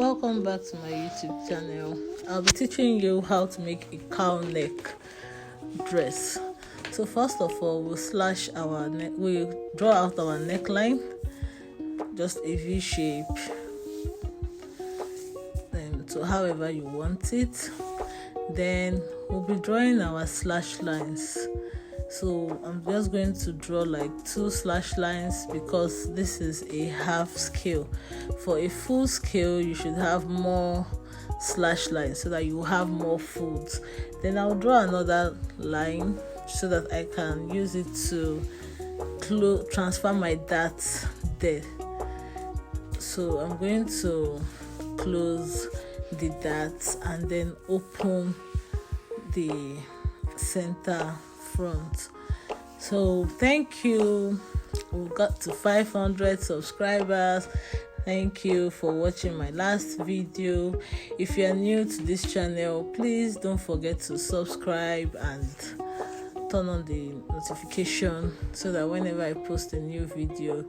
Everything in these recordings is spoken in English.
Welcome back to my YouTube channel. I'll be teaching you how to make a cowl neck dress. So first of all, we'll slash our neck. We'll draw out our neckline, just a V shape, then to however you want it. Then we'll be drawing our slash lines. So I'm just going to draw like 2 slash lines because this is a half scale. For a full scale, you should have more slash lines so that you have more folds. Then I'll draw another line so that I can use it to transfer my darts there. So I'm going to close the darts and then open the center front. So thank you. We got to 500 subscribers. Thank you for watching my last video. If you are new to this channel, please don't forget to subscribe and turn on the notification so that whenever I post a new video,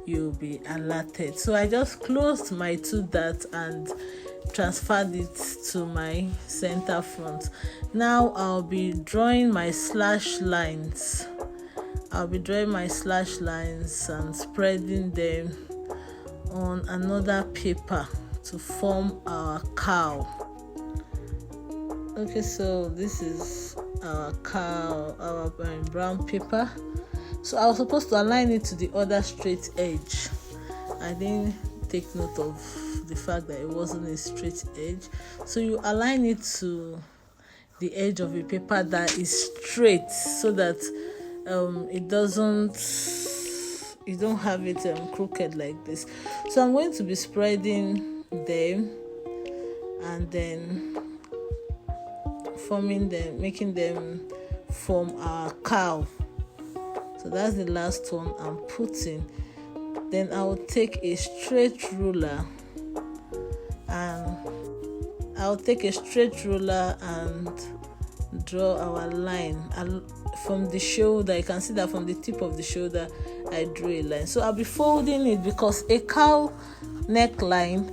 you'll be alerted. So I just closed my 2 darts and transferred it to my center front. Now I'll be drawing my slash lines. And spreading them on another paper to form our cowl. Okay, so this is our cowl, our brown paper. So I was supposed to align it to the other straight edge. I didn't take note of the fact that it wasn't a straight edge. So you align it to the edge of a paper that is straight so that you don't have it crooked like this. So I'm going to be spreading them and then forming them, making them form our cowl. So that's the last one I'm putting. Then I will take a straight ruler and draw our line from the shoulder. You can see that from the tip of the shoulder I drew a line. So I'll be folding it because a cowl neckline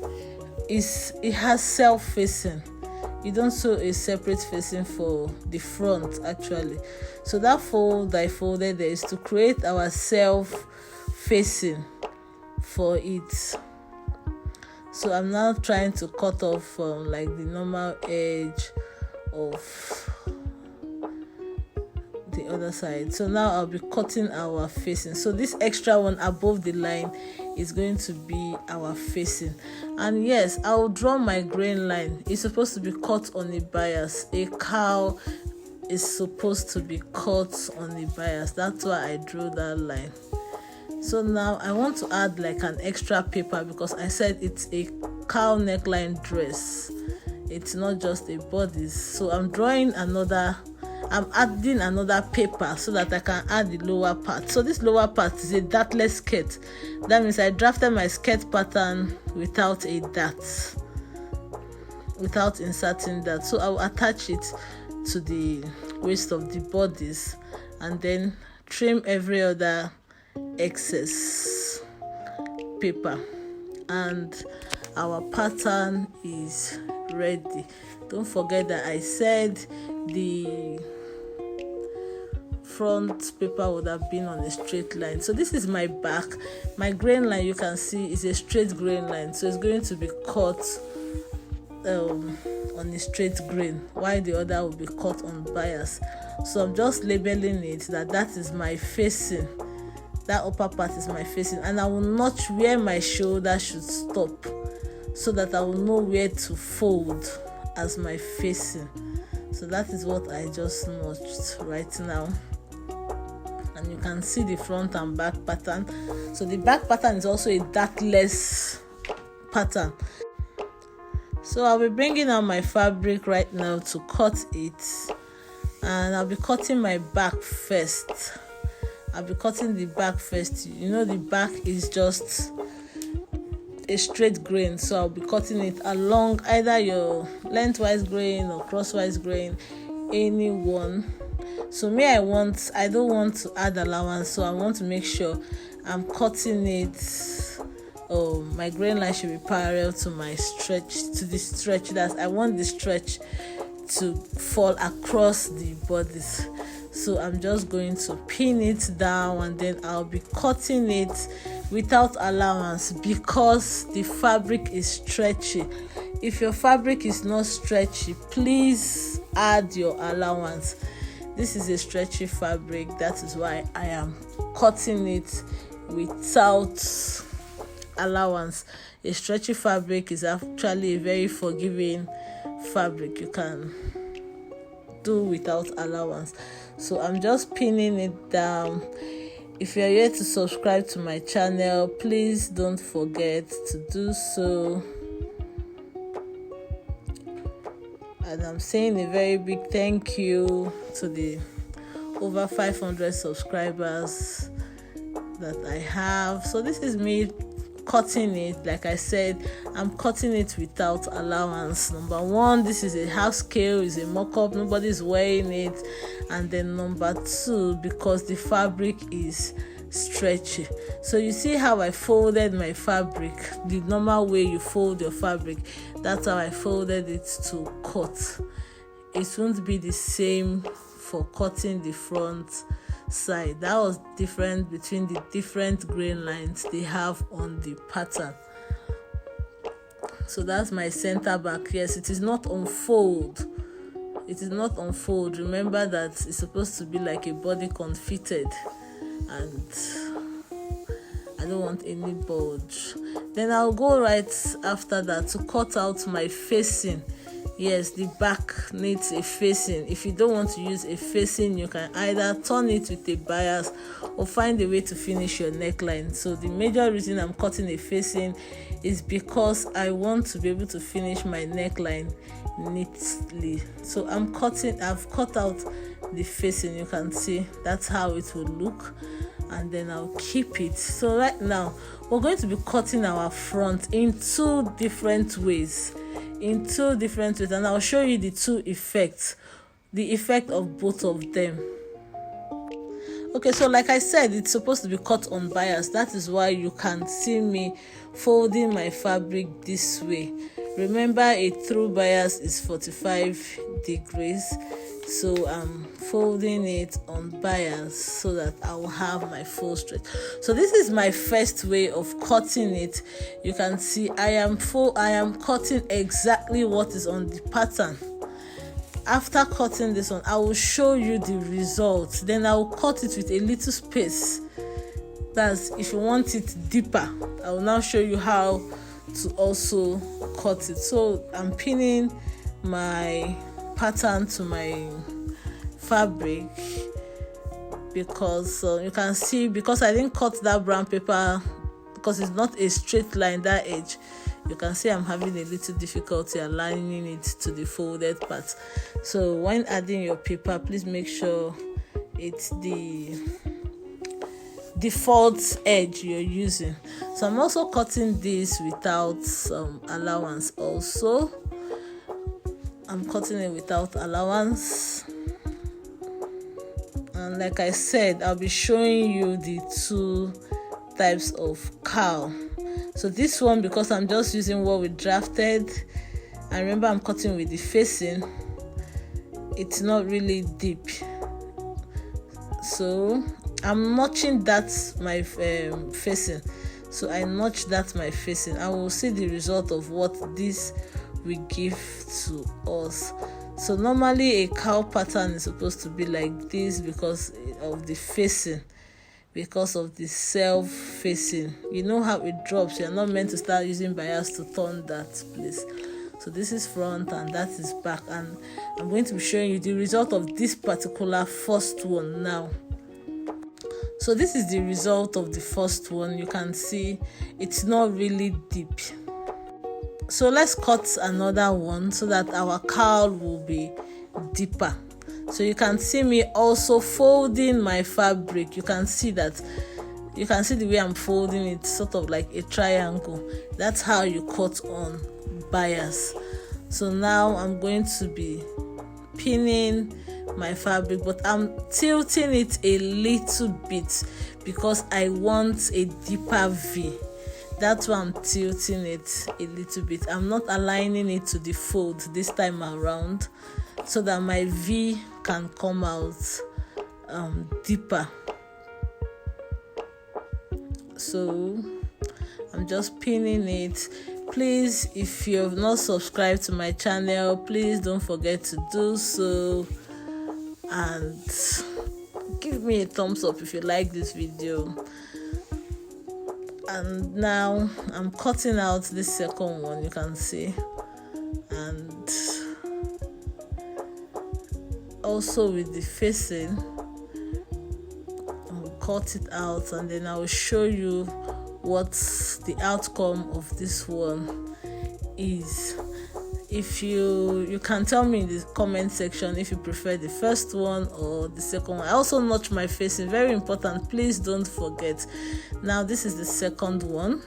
it has self-facing. You don't sew a separate facing for the front actually. So that fold I folded there is to create our self-facing for it. So I'm now trying to cut off like the normal edge of the other side. So now I'll be cutting our facing. So this extra one above the line is going to be our facing. And yes, I'll draw my grain line. It's supposed to be cut on a bias. A cowl is supposed to be cut on a bias. That's why I drew that line. So now I want to add like an extra paper because I said it's a cowl neckline dress. It's not just a bodice. So I'm adding another paper so that I can add the lower part. So this lower part is a dartless skirt. That means I drafted my skirt pattern without a dart, without inserting that. So I will attach it to the waist of the bodice and then trim every other excess paper, and our pattern is ready. Don't forget that I said the front paper would have been on a straight line. So this is my back. My grain line, you can see, is a straight grain line, so it's going to be cut on a straight grain, while the other will be cut on bias. So I'm just labeling it that is my facing. That upper part is my facing, and I will notch where my shoulder should stop so that I will know where to fold as my facing. So that is what I just notched right now, and you can see the front and back pattern. So the back pattern is also a dartless pattern. So I'll be bringing out my fabric right now to cut it, and I'll be cutting my back first. I'll be cutting the back first. You know, the back is just a straight grain, so I'll be cutting it along either your lengthwise grain or crosswise grain, any one. So me, I don't want to add allowance, so I want to make sure I'm cutting it my grain line should be parallel to my stretch, to the stretch. That I want the stretch to fall across the bodice. So I'm just going to pin it down, and then I'll be cutting it without allowance because the fabric is stretchy. If your fabric is not stretchy, please add your allowance. This is a stretchy fabric, that is why I am cutting it without allowance. A stretchy fabric is actually a very forgiving fabric. You can do without allowance. So I'm just pinning it down. If you're yet to subscribe to my channel, please don't forget to do so. And I'm saying a very big thank you to the over 500 subscribers that I have. So this is me cutting it. Like I said, I'm cutting it without allowance. Number one, this is a half scale, is a mock-up, nobody's wearing it. And then number two, because the fabric is stretchy. So you see how I folded my fabric, the normal way you fold your fabric. That's how I folded it to cut. It won't be the same for cutting the front side. That was different between the different grain lines they have on the pattern. So that's my center back. Yes, it is not unfold. It is not unfold. Remember that it's supposed to be like a bodycon fitted, and I don't want any bulge. Then I'll go right after that to cut out my facing. Yes, the back needs a facing. If you don't want to use a facing, you can either turn it with a bias or find a way to finish your neckline. So the major reason I'm cutting a facing is because I want to be able to finish my neckline neatly. So I've cut out the facing. You can see that's how it will look, and then I'll keep it. So right now we're going to be cutting our front in two different ways, and I'll show you the two effects, the effect of both of them. Okay, so like I said, it's supposed to be cut on bias. That is why you can see me folding my fabric this way. Remember, a through bias is 45 degrees. So I'm folding it on bias so that I will have my full stretch. So this is my first way of cutting it. You can see I am cutting exactly what is on the pattern. After cutting this one, I will show you the results. Then I will cut it with a little space. That's if you want it deeper. I will now show you how to also cut it. So I'm pinning my pattern to my fabric because you can see, because I didn't cut that brown paper, because it's not a straight line, that edge, you can see I'm having a little difficulty aligning it to the folded part. So when adding your paper, please make sure it's the default edge you're using. So I'm also cutting this without allowance. Also, I'm cutting it without allowance, and like I said, I'll be showing you the two types of cowl. So this one, because I'm just using what we drafted, and remember I'm cutting with the facing, it's not really deep, so I'm notching that my facing. So I notch that my facing. I will see the result of what this will give to us. So normally a cowl pattern is supposed to be like this because of the facing, because of the self facing. You know how it drops. You're not meant to start using bias to turn that place. So this is front and that is back, and I'm going to be showing you the result of this particular first one now. So this is the result of the first one. You can see it's not really deep. So let's cut another one so that our cowl will be deeper. So you can see me also folding my fabric. You can see the way I'm folding it, sort of like a triangle. That's how you cut on bias. So now I'm going to be pinning my fabric, but I'm tilting it a little bit because I want a deeper V. That's why I'm tilting it a little bit. I'm not aligning it to the fold this time around, so that my V can come out deeper. So I'm just pinning it. Please, if you have not subscribed to my channel, please don't forget to do so, and give me a thumbs up if you like this video. And now I'm cutting out this second one, you can see, and also with the facing I'll cut it out, and then I'll show you what the outcome of this one is. If you can tell me in the comment section if you prefer the first one or the second one. I also notch my facing, very important, please don't forget. Now this is the second one.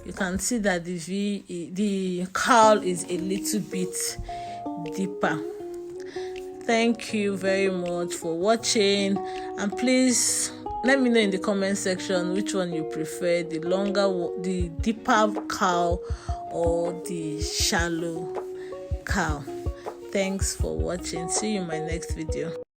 You can see that the cowl is a little bit deeper. Thank you very much for watching, and please let me know in the comment section which one you prefer, the deeper cowl or the shallow cowl. Thanks for watching. See you in my next video.